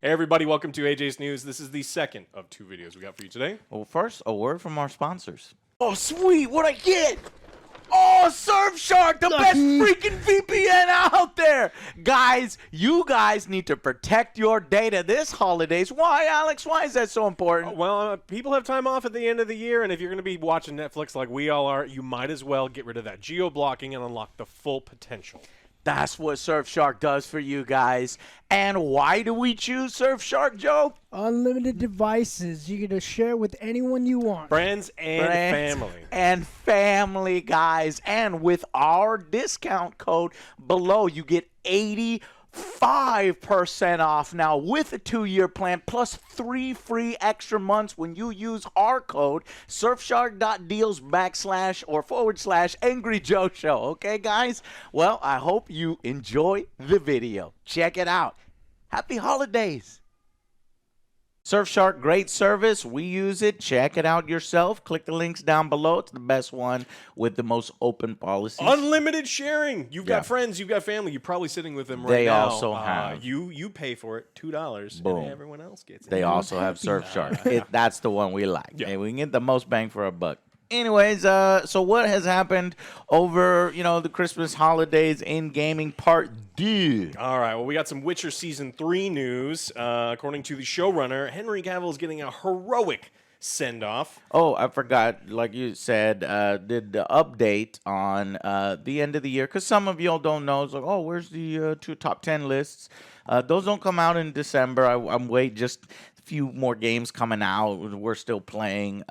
Hey everybody, welcome to AJS News. This is the second of two videos we got for you today. Well, first, a word from our sponsors. Oh, sweet. What'd I get? Oh, Surfshark, the best freaking VPN out there. Guys, you guys need to protect your data this holidays. Why, Alex? Why is that so important? Well, people have time off at the end of the year, and if you're going to be watching Netflix like we all are, you might as well get rid of that geo-blocking and unlock the full potential. That's what Surfshark does for you guys. And why do we choose Surfshark, Joe? Unlimited devices. You get to share with anyone you want. Friends and family. And family, guys. And with our discount code below, you get 85% off now with a 2-year plan plus 3 free extra months when you use our code surfshark.deals/Angry Joe Show. Okay, guys? Well, I hope you enjoy the video. Check it out. Happy holidays. Surfshark, great service. We use it. Check it out yourself. Click the links down below. It's the best one with the most open policies. Unlimited sharing. You've got friends, you've got family. You're probably sitting with them right now. They also have. You pay for it, $2, Boom. and everyone else gets it. They also have Surfshark. That's the one we like. Yeah. And we can get the most bang for our buck. Anyways, so what has happened over, the Christmas holidays in gaming part 2? All right, well, we got some Witcher Season 3 news. According to the showrunner, Henry Cavill is getting a heroic send-off. Oh, I forgot, like you said, did the update on the end of the year. Because some of y'all don't know. It's like, oh, where's the 2 top 10 lists? Those don't come out in December. I'm waiting just few more games coming out. We're still playing.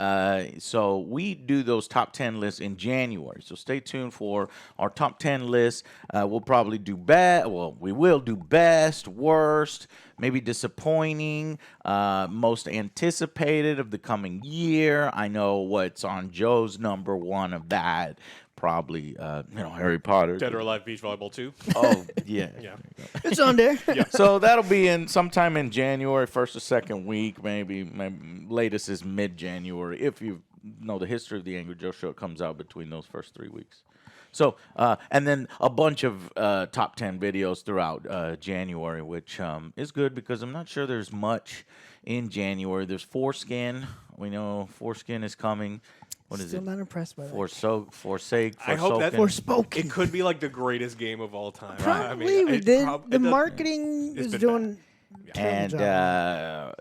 So we do those top 10 lists in January. So stay tuned for our top 10 lists. We'll probably do we will do best, worst, maybe disappointing, most anticipated of the coming year. I know what's on Joe's number 1 of that. Probably, Harry Potter. Dead or Alive Beach Volleyball 2. Oh, yeah. Yeah. It's on there. Yeah. So that'll be in sometime in January, first or second week, maybe latest is mid-January. If you know the history of the Angry Joe Show, it comes out between those first 3 weeks. So, and then a bunch of top 10 videos throughout January, which is good because I'm not sure there's much in January. There's Foreskin. We know Foreskin is coming. What is Still it? not impressed by that. I hope that Forspoken. it could be like the greatest game of all time. Probably. The marketing is doing. And, the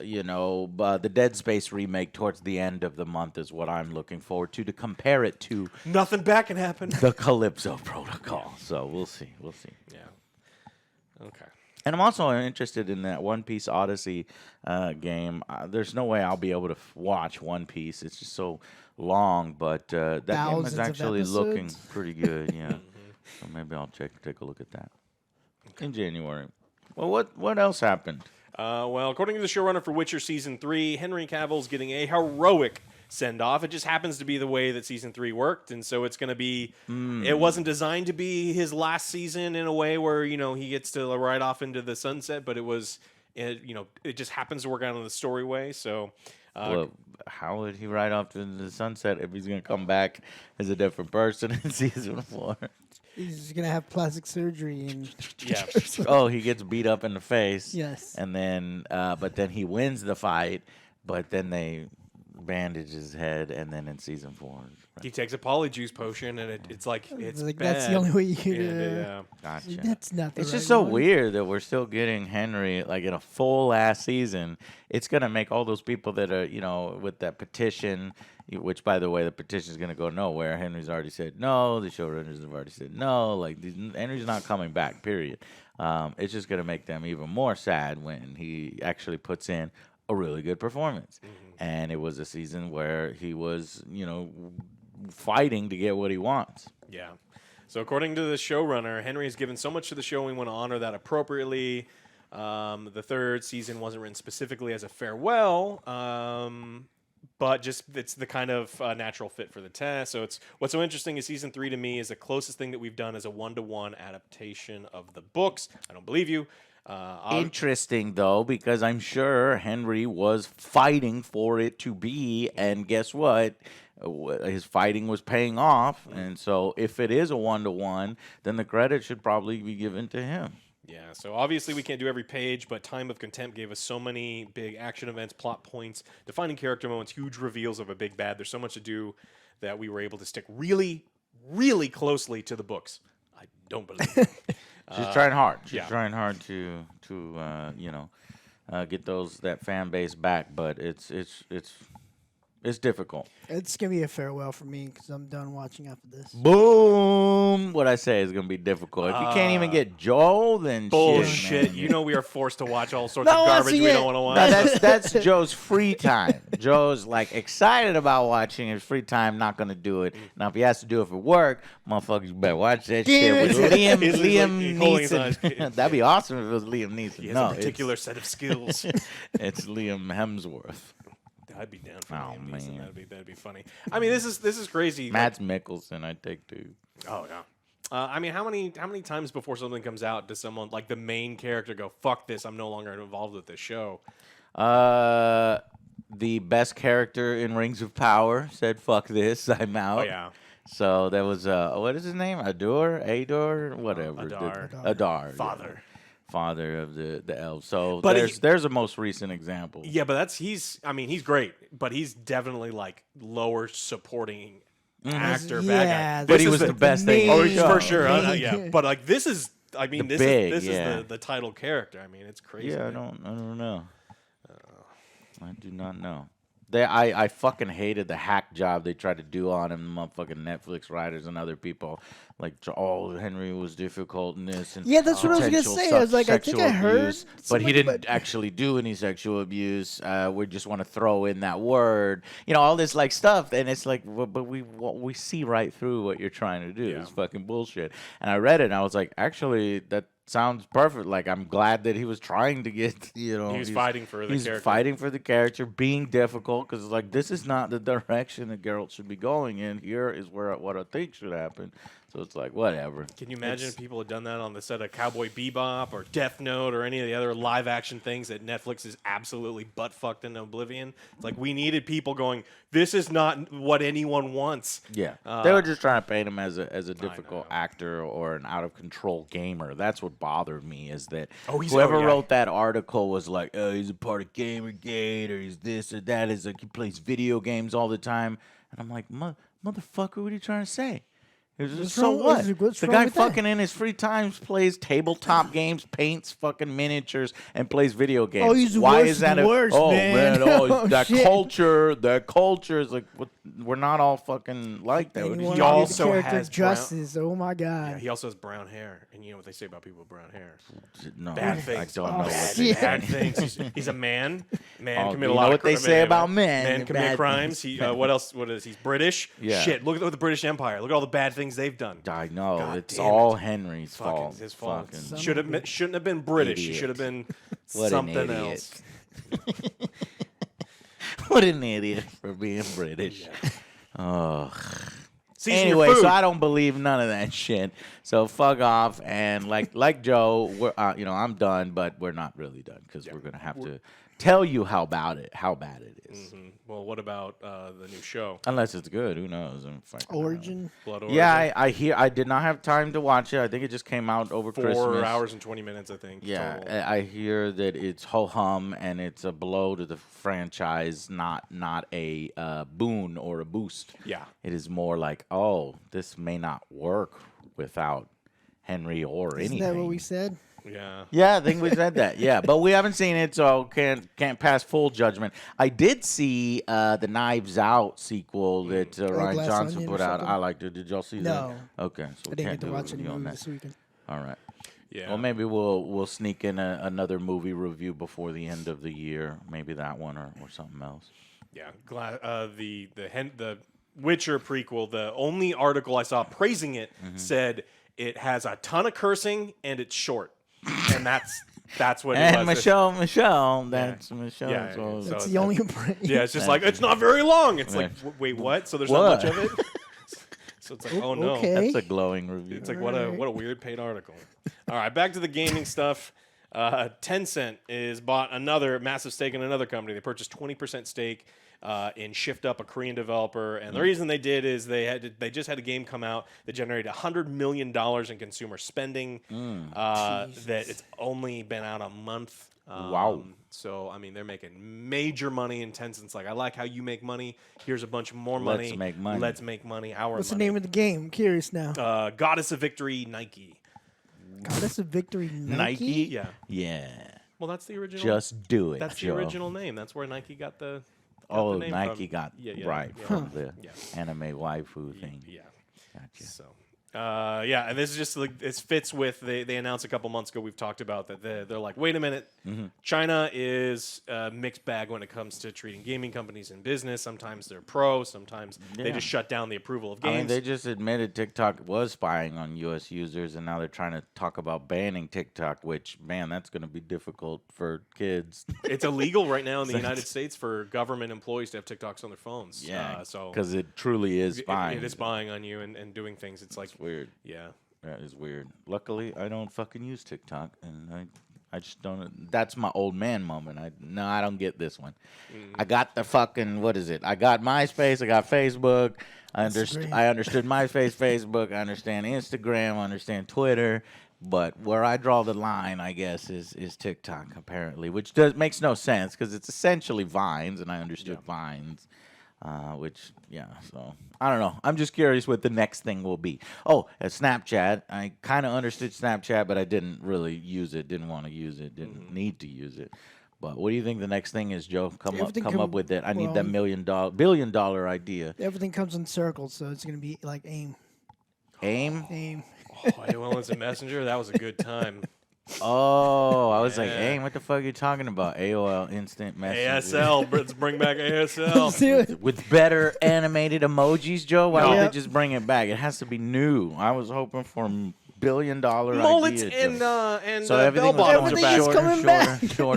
Dead Space remake towards the end of the month is what I'm looking forward to compare it to Nothing bad can happen. the Calypso Protocol. So we'll see. Yeah. Okay. And I'm also interested in that One Piece Odyssey game. There's no way I'll be able to watch One Piece. It's just so long, but that game is actually looking pretty good. Yeah, so maybe I'll take a look at that in January. Well, what else happened? Well, according to the showrunner for Witcher Season 3, Henry Cavill's getting a heroic send-off. It just happens to be the way that Season 3 worked, and so it's going to be... It wasn't designed to be his last season in a way where, he gets to ride off into the sunset, but it was... It just happens to work out in the story way, so... Well, how would he ride off into the sunset if he's going to come back as a different person in Season 4? He's going to have plastic surgery. And Yeah. Oh, he gets beat up in the face. Yes. And then, but then he wins the fight, but then they bandage his head, and then in Season 4... He takes a polyjuice potion, and it's like bad. That's the only way you can. Gotcha. That's not the It's right just so one. weird that we're still getting Henry like in a full ass season. It's gonna make all those people that are with that petition, which by the way the petition is gonna go nowhere. Henry's already said no. The showrunners have already said no. Like Henry's not coming back. Period. It's just gonna make them even more sad when he actually puts in a really good performance. And it was a season where he was fighting to get what he wants. Yeah. So according to the showrunner, Henry has given so much to the show, and we want to honor that appropriately. The third season wasn't written specifically as a farewell, but just it's the kind of natural fit for the test. So what's so interesting is Season 3 to me is the closest thing that we've done as a one-to-one adaptation of the books. I don't believe you. Interesting, though, because I'm sure Henry was fighting for it to be, and guess what? His fighting was paying off, and so if it is a one-to-one, then the credit should probably be given to him. Yeah, so obviously we can't do every page, but Time of Contempt gave us so many big action events, plot points, defining character moments, huge reveals of a big bad. There's so much to do that we were able to stick really, really closely to the books. I don't believe it. She's trying hard. She's yeah. trying hard to get that fan base back, but it's difficult. It's gonna be a farewell for me because I'm done watching after this. Boom! What I say is gonna be difficult. If you can't even get Joe, then Bullshit. Shit, man. You know we are forced to watch all sorts of garbage we don't want to watch. No, that's Joe's free time. Joe's like excited about watching his free time. Not gonna do it. Now, if he has to do it for work, motherfuckers better watch that shit with Liam holding his eyes. Neeson. That'd be awesome if it was Liam Neeson. He has a particular set of skills. It's Liam Hemsworth. I'd be down for Oh, Liam Neeson. man. That'd be funny. I mean, this is crazy. Mads Mikkelsen, I'd take too. Oh yeah. I mean, how many times before something comes out does someone like the main character go, "Fuck this! I'm no longer involved with this show"? The best character in Rings of Power said, "Fuck this, I'm out." Oh yeah. So there was what is his name? Ador, whatever. Adar. Adar. Father. Father of the elves. So But there's a most recent example. Yeah, but he's great, but he's definitely like lower supporting actor, Yeah, bad guy. But This he is was the best thing. Oh, in the he's show. for sure. Yeah, but like this is, I mean, this is yeah. the title character. I mean, it's crazy. Yeah, I man. don't know. I do not know. I fucking hated the hack job they tried to do on him, the motherfucking Netflix writers and other people. Like, Henry was difficult in this. And Yeah, that's what I was gonna potential say. I was like, I think sexual I heard abuse. But he didn't actually do any sexual abuse. We just want to throw in that word, all this like stuff, and it's like, but we see right through what you're trying to do. Yeah. It's fucking bullshit. And I read it, and I was like, actually, that sounds perfect. Like, I'm glad that he was trying to get, He was fighting for the he's character. fighting for the character, being difficult, because like this is not the direction that Geralt should be going in. Here is what I think should happen. So it's like whatever. Can you imagine if people had done that on the set of Cowboy Bebop or Death Note or any of the other live action things that Netflix is absolutely butt fucked into oblivion? It's like we needed people going, "This is not what anyone wants." Yeah, they were just trying to paint him as a difficult know. actor or an out of control gamer. That's what bothered me is that Oh, whoever yeah. wrote that article was like, "Oh, he's a part of Gamergate, or he's this or that." Is like he plays video games all the time, and I'm like, motherfucker, what are you trying to say? It was just, so wrong- what? what's The wrong guy with that? fucking in his free times plays tabletop games, paints fucking miniatures, and plays video games. Oh, he's Why worse is that? than worse, oh man. Oh, that shit. culture is like we're not all fucking like that. Anyone He give the also character has brown- justice. Oh my god. Yeah, he also has brown hair, and you know what they say about people with brown hair? No, Bad I things. don't know Oh, what Bad, they shit. bad say. things. He's a man. Man Oh, commit a you lot know of what they cri- say man- about men, Men the commit bad crimes. things. He what else? What is he's British? Yeah. Shit. Look at the British Empire. Look at all the bad things they've done. I know God it's damn all it. Henry's Fucking fault. his fault. Fucking- Shouldn't have been British. He Idiot. should have been What an something idiot. else. What an idiot for being British. Oh. Season your Anyway, food. so I don't believe none of that shit. So fuck off. And like Joe, we're I'm done, but we're not really done because we're gonna have to tell you how bad it is. Mhm. Well, what about the new show, Unless it's good, who knows? I'm fucking around. Origin. Blood Origin? Yeah, I hear. I did not have time to watch it. I think it just came out over 4 Christmas. hours and 20 minutes, I think. Yeah, total. I hear that it's ho hum and it's a blow to the franchise, not a boon or a boost. Yeah. It is more like, oh, this may not work without Henry or Isn't anything. that what we said? Yeah. Yeah, I think we said that. Yeah, but we haven't seen it, so can't pass full judgment. I did see the Knives Out sequel that Ryan Glass Johnson Onion or put out. something? I liked it. Did y'all see No. that? Okay, so I we didn't can't get to do a watch any review on movies that. this weekend. All right. Yeah. Well, maybe we'll sneak in another movie review before the end of the year. Maybe that one or something else. Yeah. The Witcher prequel, the only article I saw praising it Mm-hmm. said it has a ton of cursing and it's short. And that's what it And was. Michelle, that's Michelle. Yeah, so- so- That's the only impression. Yeah, it's just like, it's not very long. It's like, Yeah. wait, what? So there's What? not much of it? So it's like, oh no. Okay. That's a glowing review. It's like, what a weird paid article. All right, back to the gaming stuff. Tencent is bought another massive stake in another company. They purchased 20% stake in Shift Up, a Korean developer. And the reason they did is they just had a game come out that generated $100 million in consumer spending. That it's only been out a month. Wow. So, I mean, they're making major money, and Tencent's like, I like how you make money. Here's a bunch more money. Let's make money. Let's make money. Our What's the money. name of the game? I'm curious now. Goddess of Victory, Nike. Goddess of Victory, Nike. Yeah. Yeah. Well, that's the original. Just do it, That's Joe. the original name. That's where Nike got the. Oh, name Nike from. got Yeah, right yeah. from the Yeah. anime waifu thing. Yeah. Gotcha. So, yeah, and this is just like this fits with they announced a couple months ago. We've talked about that they're like, wait a minute, China is a mixed bag when it comes to treating gaming companies in business. Sometimes they're pro, sometimes they Yeah. just shut down the approval of I games. mean, they just admitted TikTok was spying on U.S. users, and now they're trying to talk about banning TikTok, which, man, that's going to be difficult for kids. It's illegal right now in the United States for government employees to have TikToks on their phones. So because it truly is it spying. is spying on you and doing things. It's like, Weird. yeah. That is weird. Luckily, I don't fucking use TikTok, and I just don't. That's my old man moment. I don't get this one. I got the fucking, what is it? I got MySpace. I got Facebook. I understood MySpace, Facebook. I understand Instagram. I understand Twitter. But where I draw the line, I guess, is TikTok apparently, which makes no sense because it's essentially Vines, and I understood Vines. So I don't know. I'm just curious what the next thing will be. Oh, Snapchat. I kind of understood Snapchat, but I didn't really use it. Didn't want to use it. Didn't need to use it. But what do you think the next thing is, Joe? Come up with it. I need that billion dollar idea. Everything comes in circles, so it's gonna be like AIM. AIM? AIM. Oh, AOL Instant Messenger. That was a good time. Oh, I was like, Yeah. AIM. What the fuck are you talking about? AOL Instant Messenger. ASL. Let's bring back ASL. Let's do it. With better animated emojis, Joe? Why would Yep. they just bring it back? It has to be new. I was hoping for billion-dollar Mullets idea, and Joe. and So bell everything was bottoms going are Everything is back. coming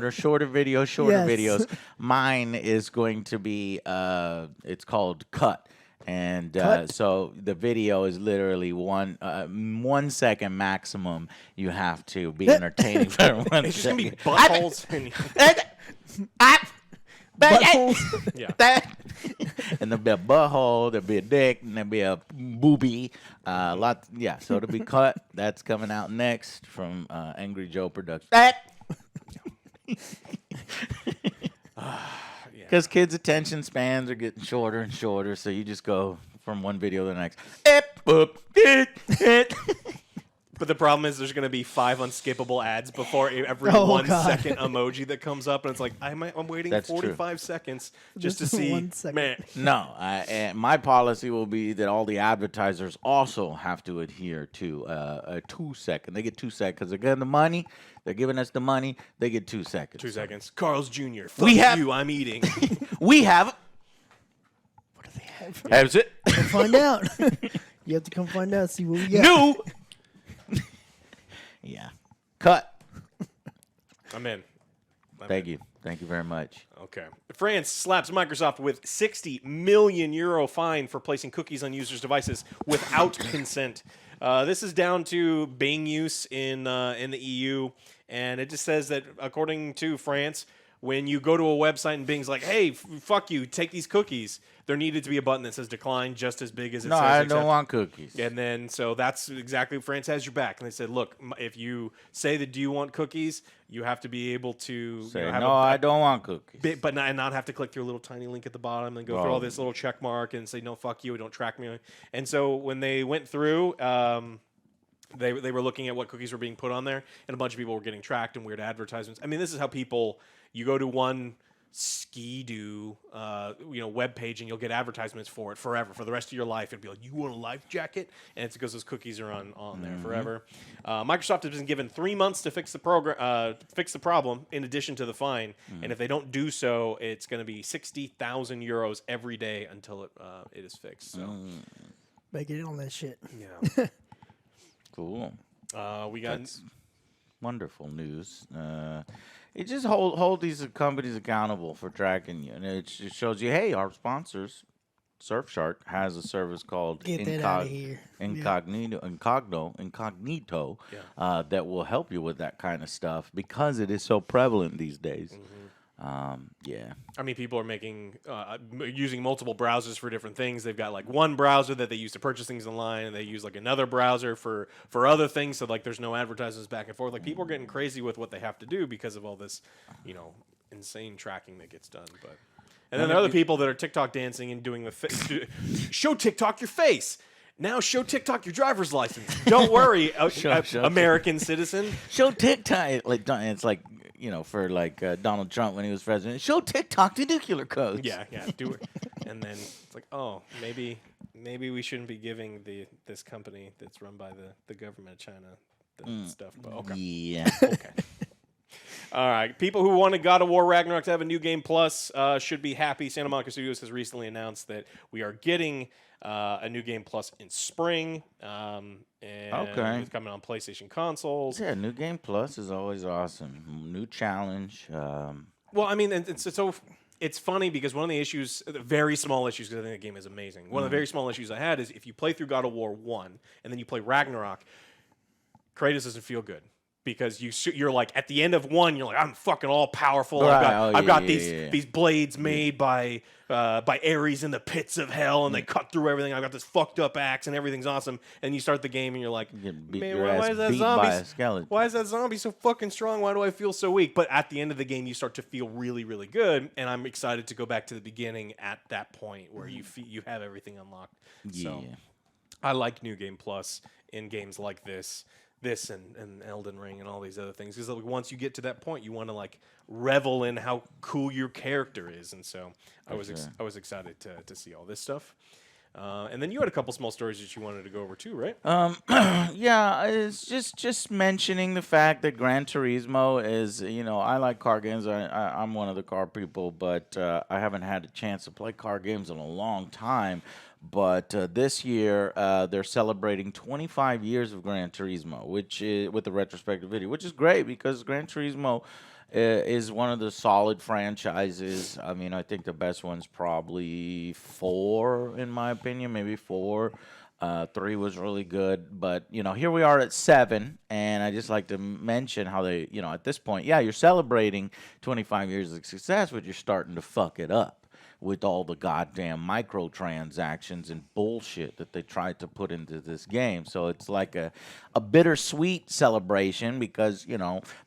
back. shorter videos, shorter Yes. videos. Mine is going to be, it's called Cut. And Cut? so the video is literally 1 second maximum. You have to be entertaining for 1 It's just gonna be second. buttholes. And, Buttholes. yeah. And there'll be a butthole, there'll be a dick, and there'll be a boobie. So it'll be Cut. That's coming out next from Angry Joe Productions. Because kids' attention spans are getting shorter and shorter, so you just go from one video to the next. But the problem is there's going to be 5 unskippable ads before every Oh, 1 God. second emoji that comes up, and it's like I'm waiting That's 45 seconds just to Just see. 1 second. Man, No, and my policy will be that all the advertisers also have to adhere to a 2 second. They get 2 seconds because they're getting the money. They're giving us the money. They get 2 seconds. 2 seconds. Carl's Jr. Fuck We have- you. I'm eating. We have. What do they have? Has it? Come find out. You have to come find out. See what we got. New. Yeah. Cut. I'm in. Thank you very much. Okay. France slaps Microsoft with 60 million euro fine for placing cookies on users' devices without consent. This is down to Bing use in the EU, and it just says that according to France, when you go to a website and Bing's like, "Hey, fuck you, take these cookies," there needed to be a button that says decline just as big as it No, says I accept. don't want cookies. And then, so that's exactly, France has your back. And they said, look, if you say that do you want cookies, you have to be able to Say, have no, I don't want cookies. but not have to click through a little tiny link at the bottom and go through all this little check mark and say, no, fuck you, don't track me. And so when they went through, they were looking at what cookies were being put on there, and a bunch of people were getting tracked and weird advertisements. I mean, this is how people, you go to one Ski-Doo, web page, and you'll get advertisements for it forever, for the rest of your life. It'll be like, you want a life jacket? And it's because those cookies are on there forever. Microsoft has been given 3 months to fix the problem, in addition to the fine. And if they don't do so, it's going to be 60,000 euros every day until it is fixed. So, Better get in on that shit. yeah. Cool. We got. That's wonderful news. It just hold these companies accountable for tracking you, and it just shows you, hey, our sponsors, Surfshark, has a service called Get that outta here. Incognito, that will help you with that kind of stuff because it is so prevalent these days. Yeah. I mean, people are making using multiple browsers for different things. They've got like one browser that they use to purchase things online, and they use like another browser for other things. So like, there's no advertisements back and forth. Like, people are getting crazy with what they have to do because of all this, insane tracking that gets done. But and then there are other people that are TikTok dancing and doing the show TikTok your face. Now show TikTok your driver's license. Don't worry, Show American citizen. Show TikTok. It's like, for like Donald Trump when he was president. Show TikTok the nuclear codes. Yeah, do it. And then it's like, oh, maybe we shouldn't be giving this company that's run by the government of China the stuff. But okay. Yeah. Okay. All right. People who wanted God of War Ragnarok to have a new game plus should be happy. Santa Monica Studios has recently announced that we are getting a new game plus in spring. And it's coming on PlayStation consoles. Yeah, New Game Plus is always awesome. New challenge. Well, I mean, it's funny because one of the issues, the very small issues, because I think the game is amazing. One of the very small issues I had is if you play through God of War 1 and then you play Ragnarok, Kratos doesn't feel good. Because you're like at the end of 1, you're like, I'm fucking all powerful. Right. I've got these blades made by Ares in the pits of hell, and they cut through everything. I've got this fucked up axe, and everything's awesome. And you start the game, and you're like, man, why is that zombie so fucking strong? Why do I feel so weak? But at the end of the game, you start to feel really, really good, and I'm excited to go back to the beginning at that point where you have everything unlocked. Yeah. So I like New Game Plus in games like this and Elden Ring and all these other things, because like, once you get to that point, you want to like revel in how cool your character is, and so I was excited to see all this stuff. And then you had a couple small stories that you wanted to go over too, right? Yeah, it's just mentioning the fact that Gran Turismo is, I like car games. I'm one of the car people, but I haven't had a chance to play car games in a long time. But this year, they're celebrating 25 years of Gran Turismo, which is with the retrospective video, which is great because Gran Turismo is one of the solid franchises. I mean, I think the best one's probably 4, in my opinion, maybe 4. 3 was really good, but here we are at 7, and I just like to mention how they, at this point, yeah, you're celebrating 25 years of success, but you're starting to fuck it up with all the goddamn microtransactions and bullshit that they tried to put into this game. So it's like a bittersweet celebration because,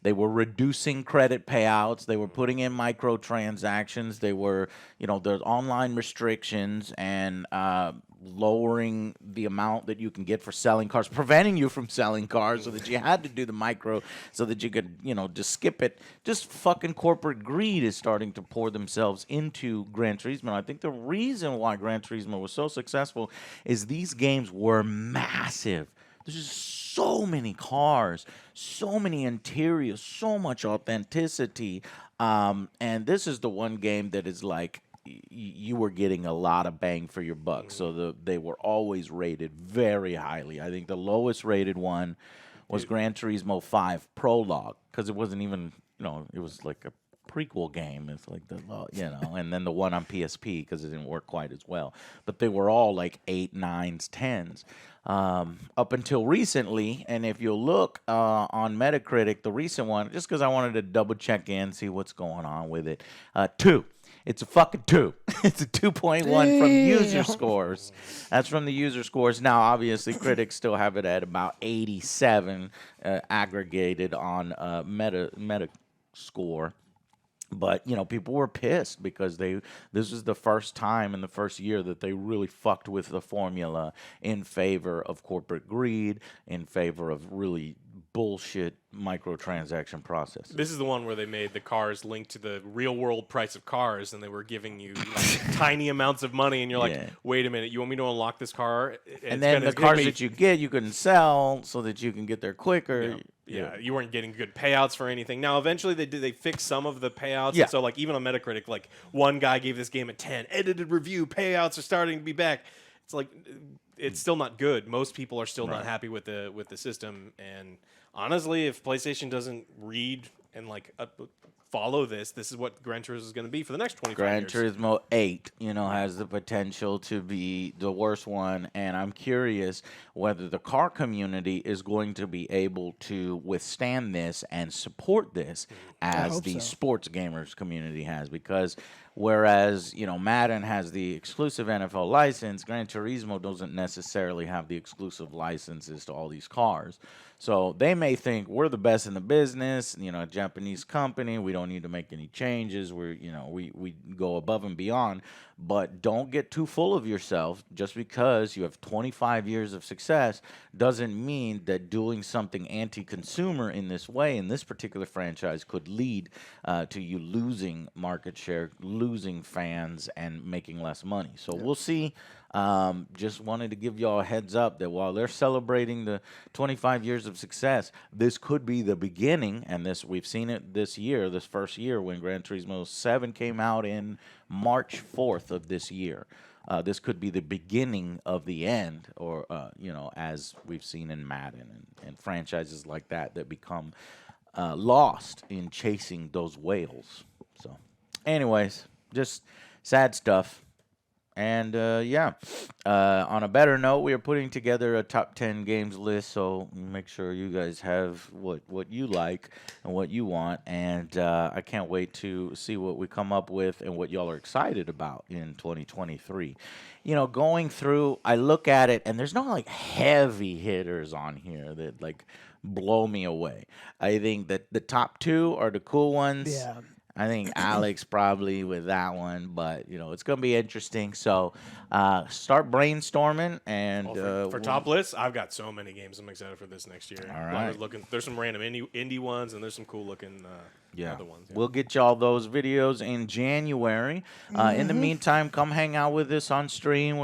they were reducing credit payouts. They were putting in microtransactions. They were, there's online restrictions and lowering the amount that you can get for selling cars, preventing you from selling cars so that you had to do the micro so that you could, just skip it. Just fucking corporate greed is starting to pour themselves into Gran Turismo. I think the reason why Gran Turismo was so successful is these games were massive. There's just so many cars, so many interiors, so much authenticity. And this is the one game that is like, you were getting a lot of bang for your buck. So they were always rated very highly. I think the lowest rated one was Gran Turismo 5 Prologue, because it wasn't even, it was like a prequel game. It's like and then the one on PSP because it didn't work quite as well. But they were all like 8, 9s, 10s. Up until recently, and if you look on Metacritic, the recent one, just because I wanted to double check in, see what's going on with it, 2. It's a fucking 2. It's a 2.1 from user scores. That's from the user scores. Now, obviously, critics still have it at about 87 aggregated on Metascore. But, people were pissed because this was the first time in the first year that they really fucked with the formula in favor of corporate greed, in favor of really bullshit microtransaction process. This is the one where they made the cars linked to the real world price of cars, and they were giving you like, tiny amounts of money, and you're like, wait a minute, you want me to unlock this car? And then the cars that you get, you couldn't sell so that you can get there quicker. Yeah, you weren't getting good payouts for anything. Now, eventually, they fixed some of the payouts. Yeah. And so, like, even on Metacritic, like, one guy gave this game a 10. Edited review, payouts are starting to be back. It's like, it's still not good. Most people are still not happy with the system. And honestly, if PlayStation doesn't read and, like, follow this. This is what Gran Turismo is going to be for the next 25 Gran years. Turismo 8, has the potential to be the worst one, and I'm curious whether the car community is going to be able to withstand this and support this as hope the so. sports gamers community has, because whereas, Madden has the exclusive NFL license, Gran Turismo doesn't necessarily have the exclusive licenses to all these cars. So they may think we're the best in the business, a Japanese company, we don't need to make any changes, we go above and beyond, but don't get too full of yourself. Just because you have 25 years of success doesn't mean that doing something anti-consumer in this way, in this particular franchise, could lead to you losing market share, losing fans, and making less money. So we'll see. Just wanted to give y'all a heads up that while they're celebrating the 25 years of success, this could be the beginning, and we've seen it this first year when Gran Turismo 7 came out in March 4th of this year. This could be the beginning of the end, or, as we've seen in Madden and franchises like that become lost in chasing those whales. So, anyways, just sad stuff. And on a better note, we are putting together a top 10 games list, so make sure you guys have what you like and what you want. And I can't wait to see what we come up with and what y'all are excited about in 2023. Going through, I look at it, and there's no heavy hitters on here that blow me away. I think that the top 2 are the cool ones. Yeah. I think Alex probably with that one, but it's gonna be interesting. So start brainstorming, and For top lists, I've got so many games I'm excited for this next year. All right. There's some random indie ones, and there's some cool looking other ones. Yeah. We'll get y'all those videos in January. In the meantime, come hang out with us on stream.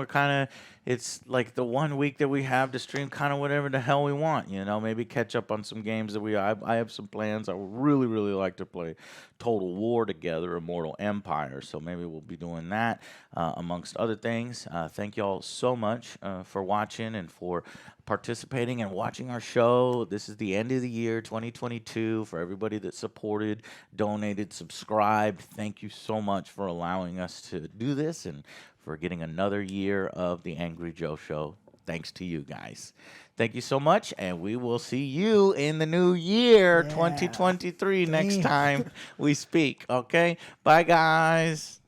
It's like the 1 week that we have to stream kind of whatever the hell we want, maybe catch up on some games that I have some plans. I would really, really like to play Total War together, Immortal Empire, so maybe we'll be doing that, amongst other things. Thank y'all so much for watching and for participating and watching our show. This is the end of the year, 2022, for everybody that supported, donated, subscribed. Thank you so much for allowing us to do this and for getting another year of the Angry Joe Show. Thanks to you guys. Thank you so much, and we will see you in the new year, 2023, next time we speak. Okay? Bye, guys.